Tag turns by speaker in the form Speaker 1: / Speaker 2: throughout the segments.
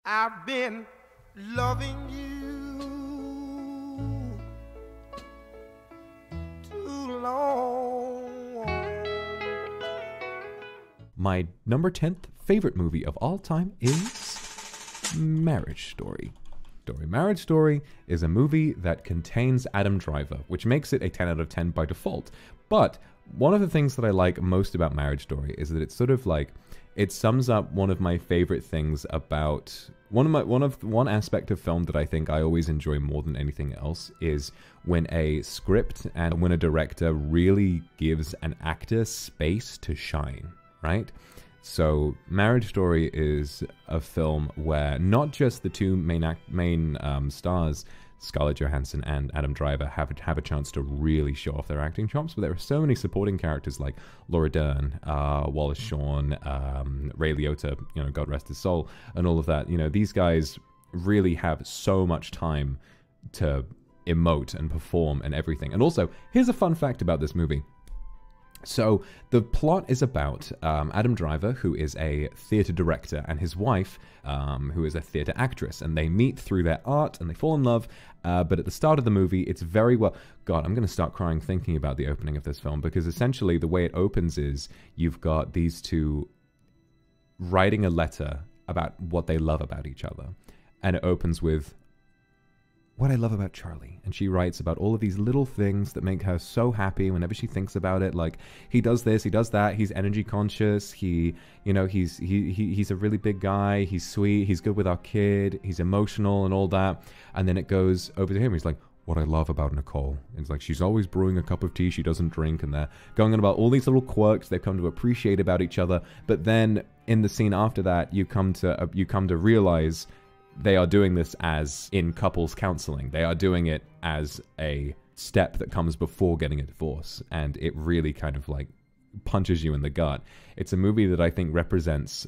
Speaker 1: I've been loving you too long.
Speaker 2: My number 10th favorite movie of all time is Marriage Story. Marriage Story is a movie that contains Adam Driver, which makes it a 10 out of 10 by default. But one of the things that I like most about Marriage Story is that it's sort of like, it sums up one of my favorite things about one aspect of film that I think I always enjoy more than anything else is when a script and when a director really gives an actor space to shine, right? So Marriage Story is a film where not just the two main stars, Scarlett Johansson and Adam Driver, have a chance to really show off their acting chops, but there are so many supporting characters like Laura Dern, Wallace Shawn, Ray Liotta, God rest his soul, and all of that. These guys really have so much time to emote and perform and everything. And also, here's a fun fact about this movie. So the plot is about Adam Driver, who is a theater director, and his wife, who is a theater actress, and they meet through their art and they fall in love. But at the start of the movie, it's very well... God, I'm going to start crying thinking about the opening of this film, because essentially the way it opens is you've got these two writing a letter about what they love about each other. And it opens with, "What I love about Charlie." And she writes about all of these little things that make her so happy whenever she thinks about it. Like, he does this, he does that, he's energy conscious, he's a really big guy, he's sweet, he's good with our kid, he's emotional and all that. And then it goes over to him, he's like, "What I love about Nicole." And it's like, she's always brewing a cup of tea she doesn't drink, and they're going on about all these little quirks they've come to appreciate about each other. But then in the scene after that, you come to realize they are doing this as in couples counseling. They are doing it as a step that comes before getting a divorce. And it really kind of like punches you in the gut. It's a movie that I think represents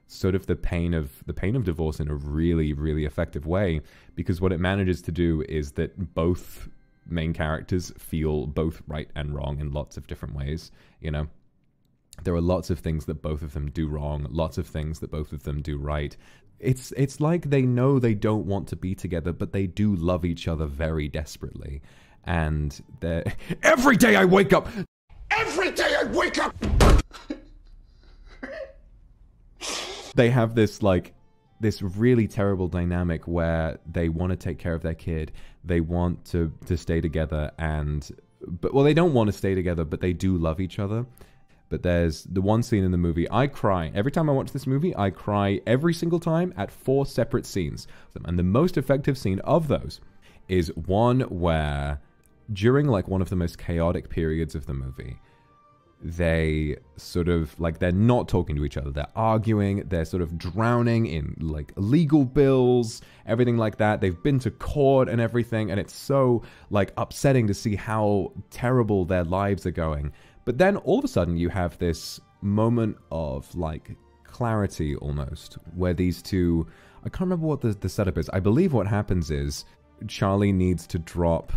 Speaker 2: sort of the pain of divorce in a really, really effective way. Because what it manages to do is that both main characters feel both right and wrong in lots of different ways, There are lots of things that both of them do wrong, lots of things that both of them do right. It's like they know they don't want to be together, but they do love each other very desperately. And every day I wake up... They have this really terrible dynamic where they want to take care of their kid. They want to stay together but they don't want to stay together, but they do love each other. But there's the one scene in the movie, I cry. Every time I watch this movie, I cry every single time at 4 separate scenes. And the most effective scene of those is one where, during one of the most chaotic periods of the movie, they sort of, they're not talking to each other. They're arguing. They're sort of drowning in, legal bills, everything like that. They've been to court and everything. And it's so, upsetting to see how terrible their lives are going. But then all of a sudden you have this moment of clarity almost, where these two, I can't remember what the setup is. I believe what happens is Charlie needs to drop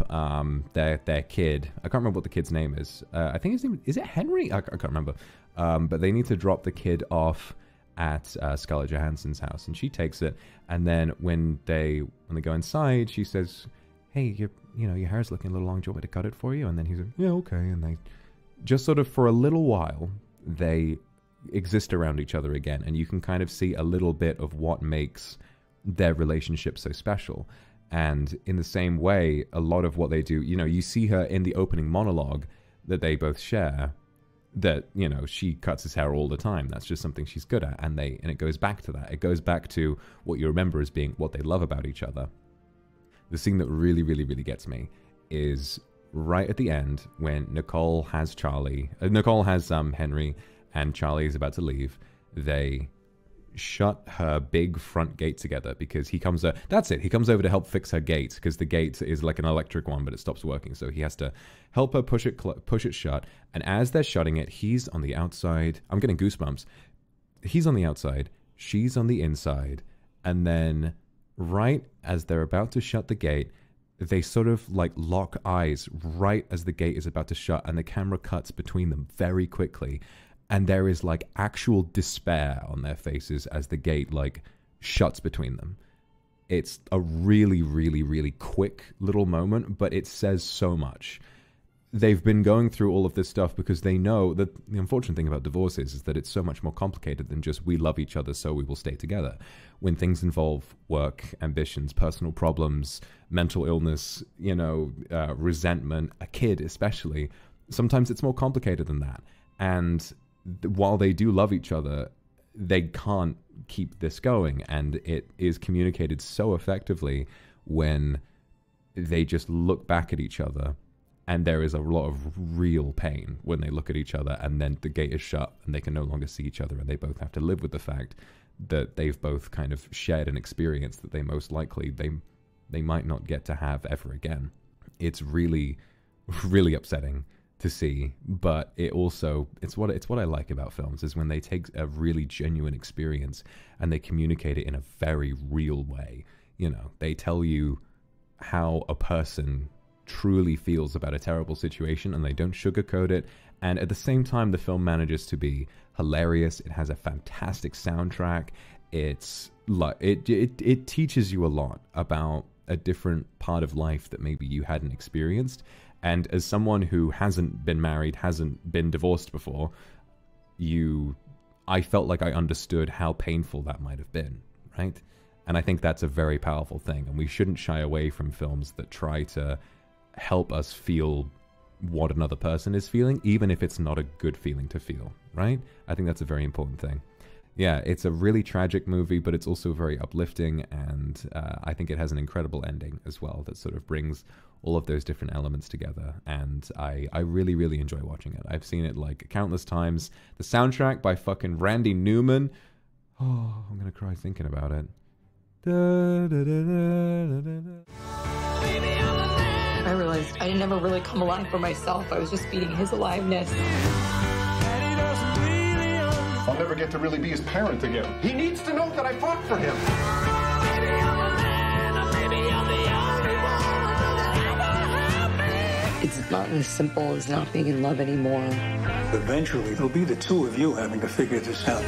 Speaker 2: their kid. I can't remember what the kid's name is. I think his name, is it Henry? I can't remember. But they need to drop the kid off at Scarlett Johansson's house, and she takes it. And then when they go inside, she says, "Hey, your hair's looking a little long. Do you want me to cut it for you?" And then he's like, "Yeah, okay." And they just sort of, for a little while, they exist around each other again, and you can kind of see a little bit of what makes their relationship so special. And in the same way, a lot of what they do, you see her in the opening monologue that they both share, that, she cuts his hair all the time. That's just something she's good at. And it goes back to that. It goes back to what you remember as being what they love about each other. The scene that really, really, really gets me is right at the end, when Nicole has Henry, and Charlie is about to leave. They shut her big front gate together because he comes over to help fix her gate, because the gate is like an electric one, but it stops working. So he has to help her push it shut. And as they're shutting it, he's on the outside. I'm getting goosebumps. He's on the outside. She's on the inside. And then right as they're about to shut the gate, they sort of lock eyes right as the gate is about to shut, and the camera cuts between them very quickly. And there is actual despair on their faces as the gate shuts between them. It's a really, really, really quick little moment, but it says so much. They've been going through all of this stuff because they know that the unfortunate thing about divorce is that it's so much more complicated than just we love each other so we will stay together. When things involve work, ambitions, personal problems, mental illness, resentment, a kid especially, sometimes it's more complicated than that. And while they do love each other, they can't keep this going, and it is communicated so effectively when they just look back at each other, and there is a lot of real pain when they look at each other and then the gate is shut and they can no longer see each other, and they both have to live with the fact that they've both kind of shared an experience that they most likely they might not get to have ever again. It's really, really upsetting to see, but it's what I like about films, is when they take a really genuine experience and they communicate it in a very real way. They tell you how a person truly feels about a terrible situation, and they don't sugarcoat it. And at the same time, the film manages to be hilarious. It has a fantastic soundtrack. It's like it teaches you a lot about a different part of life that maybe you hadn't experienced. And as someone who hasn't been married, hasn't been divorced before, I felt like I understood how painful that might have been, right? And I think that's a very powerful thing, and we shouldn't shy away from films that try to help us feel what another person is feeling, even if it's not a good feeling to feel, right? I think that's a very important thing. Yeah, it's a really tragic movie, but it's also very uplifting, and I think it has an incredible ending as well that sort of brings all of those different elements together, and I really, really enjoy watching it. I've seen it like countless times. The soundtrack by fucking Randy Newman. Oh, I'm gonna cry thinking about it.
Speaker 3: I realized I never really come alive for myself. I was just feeding his aliveness.
Speaker 4: I'll never get to really be his parent again. He needs to know that I fought for him.
Speaker 3: It's not as simple as not being in love anymore.
Speaker 5: Eventually, it'll be the two of you having to figure this out.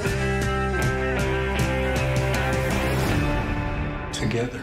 Speaker 5: Together.